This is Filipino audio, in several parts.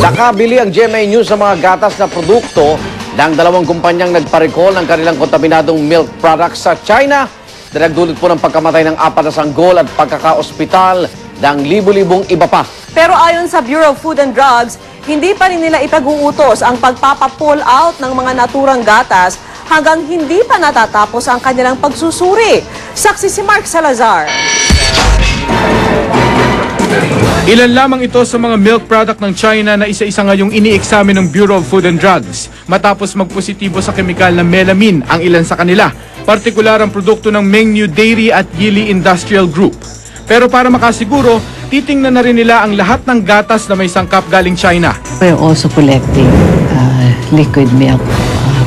Nakabili ang GMA News sa mga gatas na produkto ng dalawang kumpanyang nagpa-recall ng kanilang kontaminadong milk products sa China na nagdulot po ng pagkamatay ng 4 na sanggol at pagkaka-ospital ng libu-libong iba pa. Pero ayon sa Bureau of Food and Drugs, hindi pa rin nila ipag-uutos ang pagpapa-pull out ng mga naturang gatas hanggang hindi pa natatapos ang kanilang pagsusuri. Saksi si Mark Salazar. Ilan lamang ito sa mga milk product ng China na isa-isa ngayong ini-examine ng Bureau of Food and Drugs matapos magpositibo sa kemikal na melamine ang ilan sa kanila, partikular ang produkto ng Mengniu Dairy at Yili Industrial Group. Pero para makasiguro, titingnan na rin nila ang lahat ng gatas na may sangkap galing China. We're also collecting liquid milk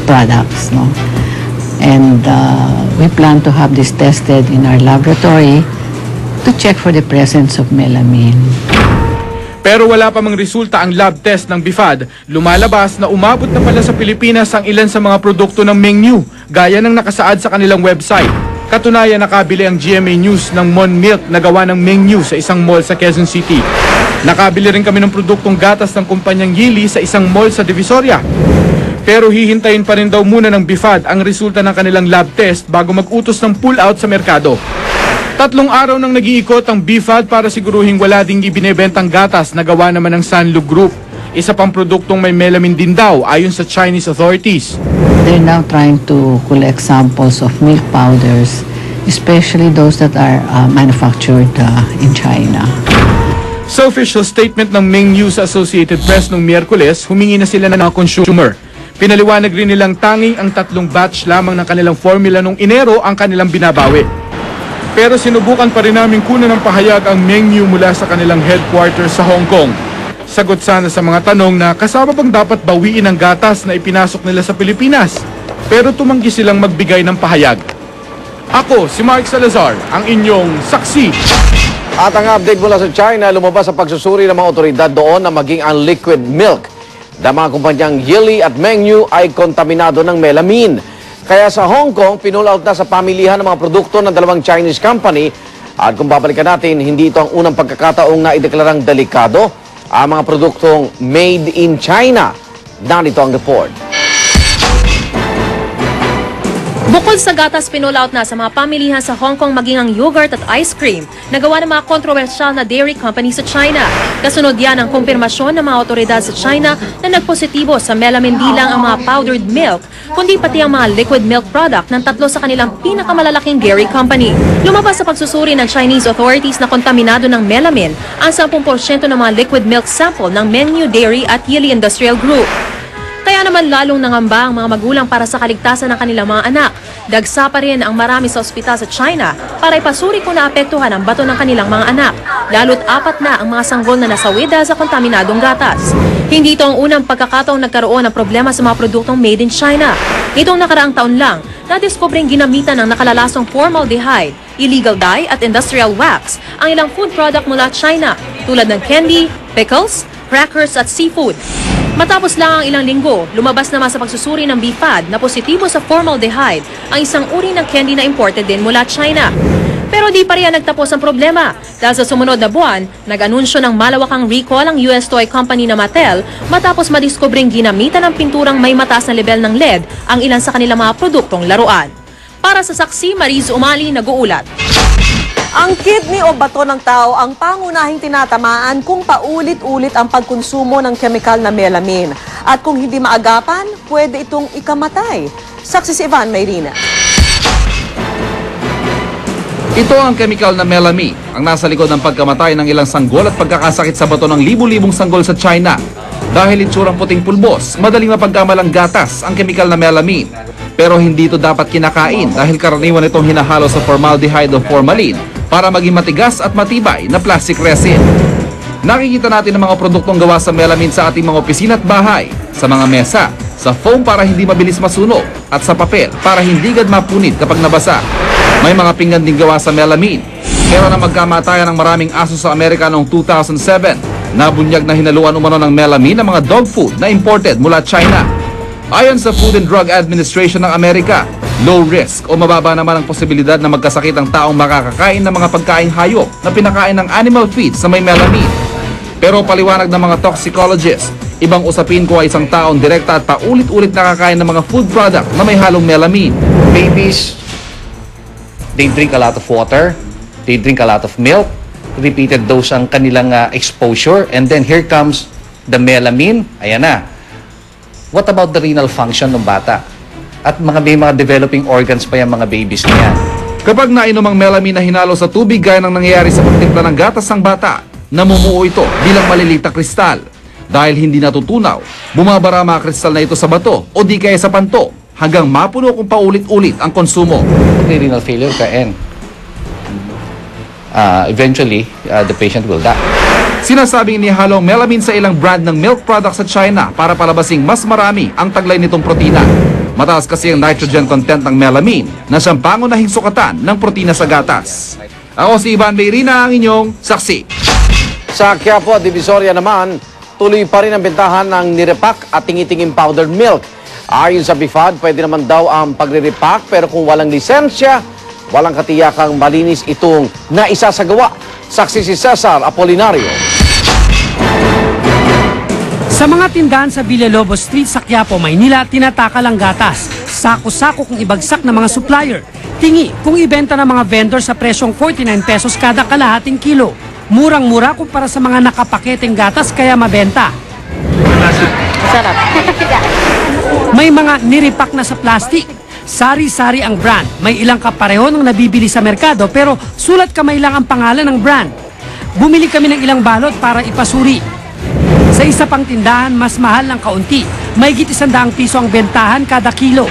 products, no? And we plan to have this tested in our laboratory to check for the presence of melamine. Pero wala pa mang resulta ang lab test ng BIFAD. Lumalabas na umabot na pala sa Pilipinas ang ilan sa mga produkto ng Mengniu, gaya ng nakasaad sa kanilang website. Katunayan, nakabili ang GMA News ng Mon Milk na gawa ng Mengniu sa isang mall sa Quezon City. Nakabili rin kami ng produktong gatas ng kumpanyang Yili sa isang mall sa Divisoria. Pero hihintayin pa rin daw muna ng BIFAD ang resulta ng kanilang lab test bago mag-utos ng pull-out sa merkado. 3 araw nang nag-iikot ang BIFAD para siguruhing wala ding ibinebentang gatas na gawa naman ng Sanlu Group. Isa pang produktong may melamine din daw ayon sa Chinese authorities. They're now trying to collect samples of milk powders, especially those that are manufactured in China. Sa official statement ng Mengniu sa Associated Press noong Miyerkules, humingi na sila ng mga consumer. Pinaliwanag rin nilang tanging ang 3 batch lamang ng kanilang formula noong Enero ang kanilang binabawi. Pero sinubukan pa rin namin kunan ng pahayag ang Mengniu mula sa kanilang headquarters sa Hong Kong. Sagot sana sa mga tanong na kasama bang dapat bawiin ang gatas na ipinasok nila sa Pilipinas. Pero tumanggi silang magbigay ng pahayag. Ako, si Mark Salazar, ang inyong saksi. At ang update mula sa China, lumabas sa pagsusuri ng mga otoridad doon na maging ang liquid milk na mga kumpanyang Yili at Mengniu ay kontaminado ng melamine. Kaya sa Hong Kong, pinull out na sa pamilihan ng mga produkto ng dalawang Chinese company. At kung babalikan natin, hindi ito ang unang pagkakataong naideklarang delikado ang mga produktong made in China. Narito ang report. Bukod sa gatas, pinull-out na sa mga pamilihan sa Hong Kong maging ang yogurt at ice cream na gawa ng mga kontrobersyal na dairy company sa China. Kasunod yan ang kumpirmasyon ng mga otoridad sa China na nagpositibo sa melamine di lang ang mga powdered milk, kundi pati ang mga liquid milk product ng 3 sa kanilang pinakamalalaking dairy company. Lumabas sa pagsusuri ng Chinese authorities na kontaminado ng melamine ang 10% ng mga liquid milk sample ng Mengniu Dairy at Yili Industrial Group. Kaya naman lalong nangamba ang mga magulang para sa kaligtasan ng kanilang mga anak. Dagsa pa rin ang marami sa ospital sa China para ipasuri kung naapektuhan ang bato ng kanilang mga anak. Lalo't 4 na ang mga sanggol na nasawi dahil sa kontaminadong gatas. Hindi ito ang unang pagkakataong nagkaroon ng problema sa mga produktong made in China. Itong nakaraang taon lang, nadiskobring ginamitan ng nakalalasong formaldehyde, illegal dye at industrial wax ang ilang food product mula China tulad ng candy, pickles, crackers at seafood. Matapos lang ang ilang linggo, lumabas naman sa pagsusuri ng BIFAD na positibo sa formaldehyde ang isang uri ng candy na imported din mula China. Pero di pa rin nagtapos ang problema dahil sa sumunod na buwan, nag-anunsyo ng malawakang recall ang US toy company na Mattel matapos madiskobring ginamitan ng pinturang may mataas na level ng lead ang ilan sa kanilang mga produktong laruan. Para sa saksi, Mariz Umali, nag-uulat. Ang kidney o bato ng tao ang pangunahing tinatamaan kung paulit-ulit ang pagkonsumo ng kemikal na melamine. At kung hindi maagapan, pwede itong ikamatay. Saksi si Ivan Mayrina. Ito ang kemikal na melamine, ang nasa likod ng pagkamatay ng ilang sanggol at pagkakasakit sa bato ng libu-libong sanggol sa China. Dahil itsurang puting pulbos, madaling mapagkamalang gatas ang kemikal na melamine. Pero hindi ito dapat kinakain dahil karaniwan itong hinahalo sa formaldehyde o formalin para maging matigas at matibay na plastic resin. Nakikita natin ang mga produktong gawa sa melamine sa ating mga opisina at bahay, sa mga mesa, sa foam para hindi mabilis masunog, at sa papel para hindi agad mapunit kapag nabasa. May mga pinggan din gawa sa melamine. Pero na magkamatayan ng maraming aso sa Amerika noong 2007, nabunyag na hinaluan umano ng melamine ang mga dog food na imported mula China. Ayon sa Food and Drug Administration ng Amerika, low risk o mababa naman ang posibilidad na magkasakit ang taong makakakain ng mga pagkaing hayop na pinakain ng animal feed sa may melamine. Pero paliwanag ng mga toxicologists, Ibang usapin kung isang taong direkta at paulit-ulit nakakain ng mga food product na may halong melamine. Babies, they drink a lot of water, they drink a lot of milk, repeated dose ang kanilang exposure, and then here comes the melamine. Ayan na. What about the renal function ng bata? At may mga developing organs pa yung mga babies na yan. Kapag nainom ang melamine na hinalo sa tubig gaya ng nangyayari sa pagtimpla ng gatas ng bata, namumuo ito bilang maliliit na kristal. Dahil hindi natutunaw, bumabara mga kristal na ito sa bato o di kaya sa panto hanggang mapuno kung paulit-ulit ang konsumo. May renal failure ka and eventually the patient will die. Sinasabing inihalong melamine sa ilang brand ng milk products sa China para palabasing mas marami ang taglay nitong protina. Mataas kasi ang nitrogen content ng melamine na siyang pangunahing sukatan ng protina sa gatas. Ako si Ivan Beirina, ang inyong saksi. Sa Quiapo at Divisoria naman, tuloy pa rin ang bentahan ng nirepak at tingitinging powdered milk. Ayon sa BIFAD, pwede naman daw ang pagre-repack pero kung walang lisensya, walang katiyakang malinis itong naisasagawa. Saksi si Cesar Apolinario. Sa mga tindahan sa Villalobos Street sa Quiapo, Maynila, tinatakal ang gatas. Sako-sako kung ibagsak ng mga supplier. Tingi kung ibenta ng mga vendor sa presyong 49 pesos kada kalahating kilo. Murang-mura kumpara sa mga nakapaketeng gatas kaya mabenta. Sarap. May mga niripak na sa plastic. Sari-sari ang brand. May ilang kapareho ng nabibili sa merkado pero sulat kamay lang ang pangalan ng brand. Bumili kami ng ilang balot para ipasuri. Sa isa pang tindahan, mas mahal ng kaunti. Mahigit 100 piso ang bentahan kada kilo.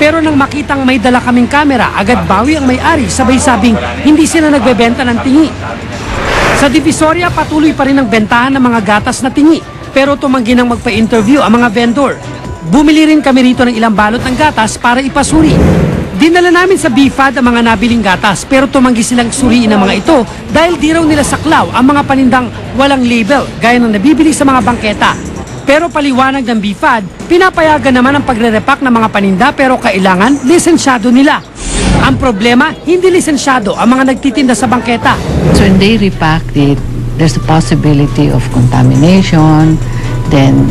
Pero nang makitang may dala kaming kamera, agad bawi ang may-ari, sabay sabing hindi sila nagbebenta ng tingi. Sa Divisoria, patuloy pa rin ang bentahan ng mga gatas na tingi. Pero tumanggi nang magpa-interview ang mga vendor. Bumili rin kami rito ng ilang balot ng gatas para ipasuri. Dinala namin sa BIFAD ang mga nabiling gatas pero tumanggi silang suriin ang mga ito dahil di raw nila saklaw ang mga panindang walang label gaya ng nabibili sa mga bangketa. Pero paliwanag ng BIFAD, pinapayagan naman ang pagre-repack ng mga paninda pero kailangan lisensyado nila. Ang problema, hindi lisensyado ang mga nagtitinda sa bangketa. So when they repack it, there's a possibility of contamination, then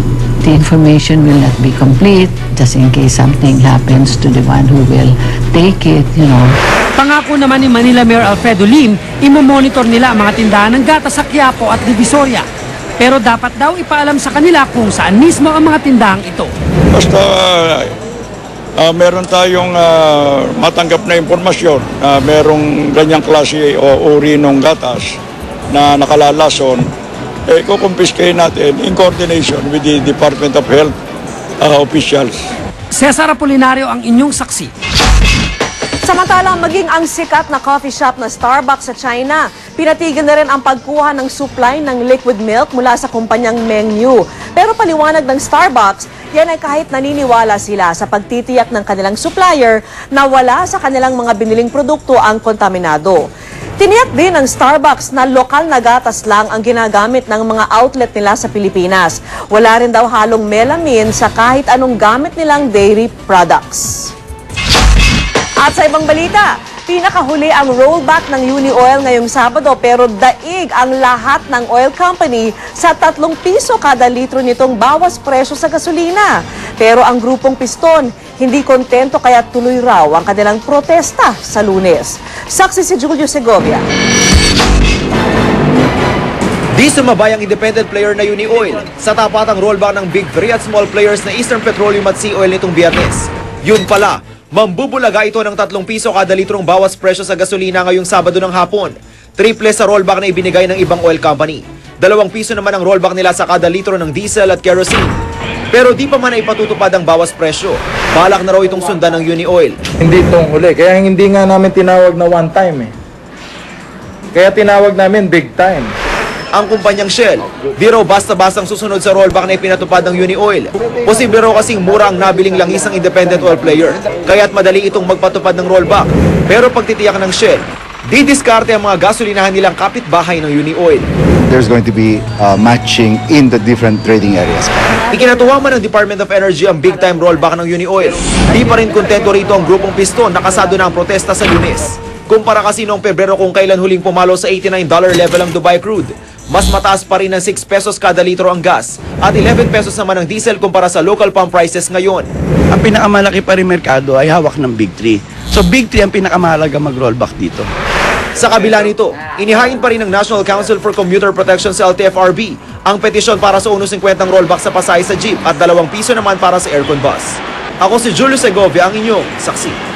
the information will not be complete just in case something happens to the one who will take it, you know. Pangako naman ni Manila Mayor Alfredo Lim, imomonitor nila ang mga tindahan ng gatas sa Quiapo at Divisoria. Pero dapat daw ipaalam sa kanila kung saan mismo ang mga tindahang ito. Basta meron tayong matanggap na impormasyon na merong ganyang klase o uri ng gatas na nakalalason, kukumpiskahin natin in coordination with the Department of Health officials. Cesar Apolinario ang inyong saksi. Samantalang maging ang sikat na coffee shop na Starbucks sa China, pinatigil na rin ang pagkuha ng supply ng liquid milk mula sa kumpanyang Mengniu. Pero paliwanag ng Starbucks, yan ay kahit naniniwala sila sa pagtitiyak ng kanilang supplier na wala sa kanilang mga biniling produkto ang kontaminado. Tiniyak din ng Starbucks na lokal na gatas lang ang ginagamit ng mga outlet nila sa Pilipinas. Wala rin daw halong melamine sa kahit anong gamit nilang dairy products. At sa ibang balita, pinakahuli ang rollback ng Unioil ngayong Sabado pero daig ang lahat ng oil company sa 3 piso kada litro nitong bawas presyo sa gasolina. Pero ang grupong Piston, hindi kontento kaya tuloy raw ang kanilang protesta sa Lunes. Saksi si Julio Segovia. Di sumabay ang independent player na Unioil sa tapatang rollback ng big 3 at small players na Eastern Petroleum at Sea Oil nitong Biyernes. Yun pala, mambubulaga ito ng 3 piso kada litrong bawas presyo sa gasolina ngayong Sabado ng hapon. Triple sa rollback na ibinigay ng ibang oil company. 2 piso naman ang rollback nila sa kada litro ng diesel at kerosene. Pero di pa man ay patutupad ang bawas presyo. Balak na raw itong sundan ng Unioil. Hindi itong huli. Kaya hindi nga namin tinawag na one time eh. Kaya tinawag namin big time. Ang kumpanyang Shell, di raw basta-bastang susunod sa rollback na ipinatupad ng Unioil. Posible raw kasing mura ang nabiling langis ng independent oil player. Kaya't madali itong magpatupad ng rollback. Pero pagtitiyak ng Shell, didiskarte ang mga gasolinahan nilang kapitbahay ng Unioil. There's going to be matching in the different trading areas. Ikinatuwa man ng Department of Energy ang big-time rollback ng Unioil. Di pa rin kontento rito ang grupong Piston na kasado na ang protesta sa Lunes. Kumpara kasi noong Pebrero kung kailan huling pumalo sa $89 level ang Dubai crude. Mas mataas pa rin ng 6 pesos kada litro ang gas at 11 pesos naman ang diesel kumpara sa local pump prices ngayon. Ang pinakamalaki pa rin merkado ay hawak ng Big 3. So Big 3 ang pinakamahalaga mag-rollback dito. Sa kabila nito, inihain pa rin ng National Council for Commuter Protection sa LTFRB ang petisyon para sa 1.50 rollback sa pasay sa jeep at 2 piso naman para sa aircon bus. Ako si Julio Segovia, ang inyong saksi.